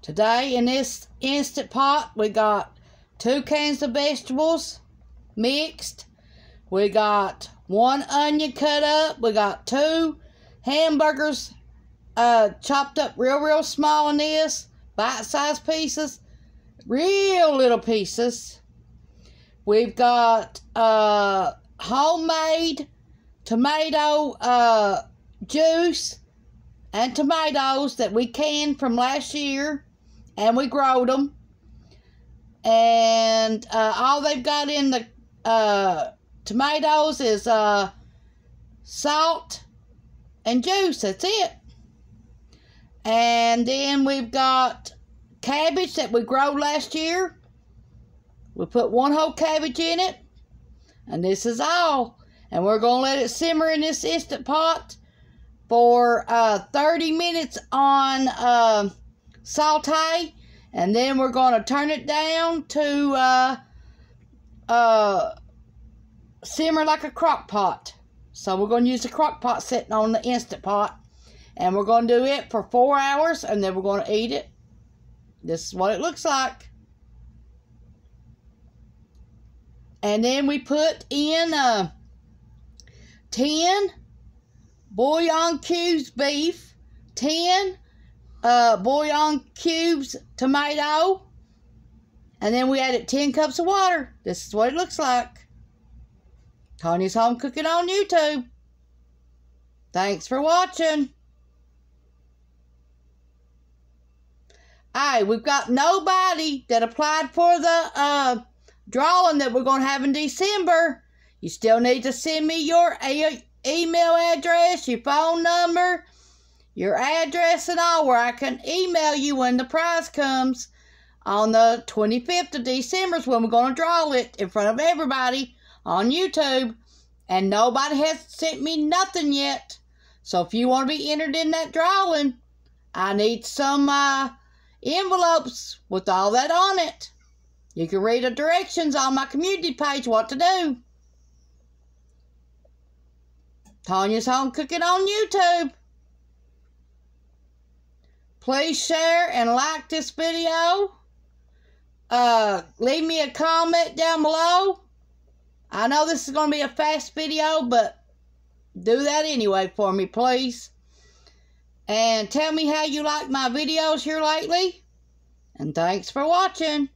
Today in this Instant Pot, we got 2 cans of vegetables mixed. We got 1 onion cut up. We got 2 hamburgers chopped up real small in this. Bite-sized pieces. Real little pieces. We've got homemade tomato juice and tomatoes that we canned from last year, and we growed them. And all they've got in the tomatoes is salt and juice. That's it. And then we've got cabbage that we growed last year. We put 1 whole cabbage in it. And this is all. And we're going to let it simmer in this Instant Pot for 30 minutes on saute. And then we're going to turn it down to simmer like a crock pot. So we're going to use the crock pot sitting on the Instant Pot. And we're going to do it for 4 hours, and then we're going to eat it. This is what it looks like. And then we put in 10 bouillon cubes beef, 10 bouillon cubes tomato, and then we added 10 cups of water. This is what it looks like. Tawnia's Home Cooking on YouTube. Thanks for watching. Hey, we've got nobody that applied for the drawing that we're going to have in December. You still need to send me your email address, your phone number, your address and all, where I can email you when the prize comes. On the 25th of December is when we're going to draw it in front of everybody on YouTube. And nobody has sent me nothing yet. So if you want to be entered in that drawing, I need some envelopes with all that on it. You can read the directions on my community page what to do. Tawnia's Home Cooking on YouTube. Please share and like this video. Leave me a comment down below. I know this is going to be a fast video, but do that anyway for me, please. And tell me how you like my videos here lately. And thanks for watching.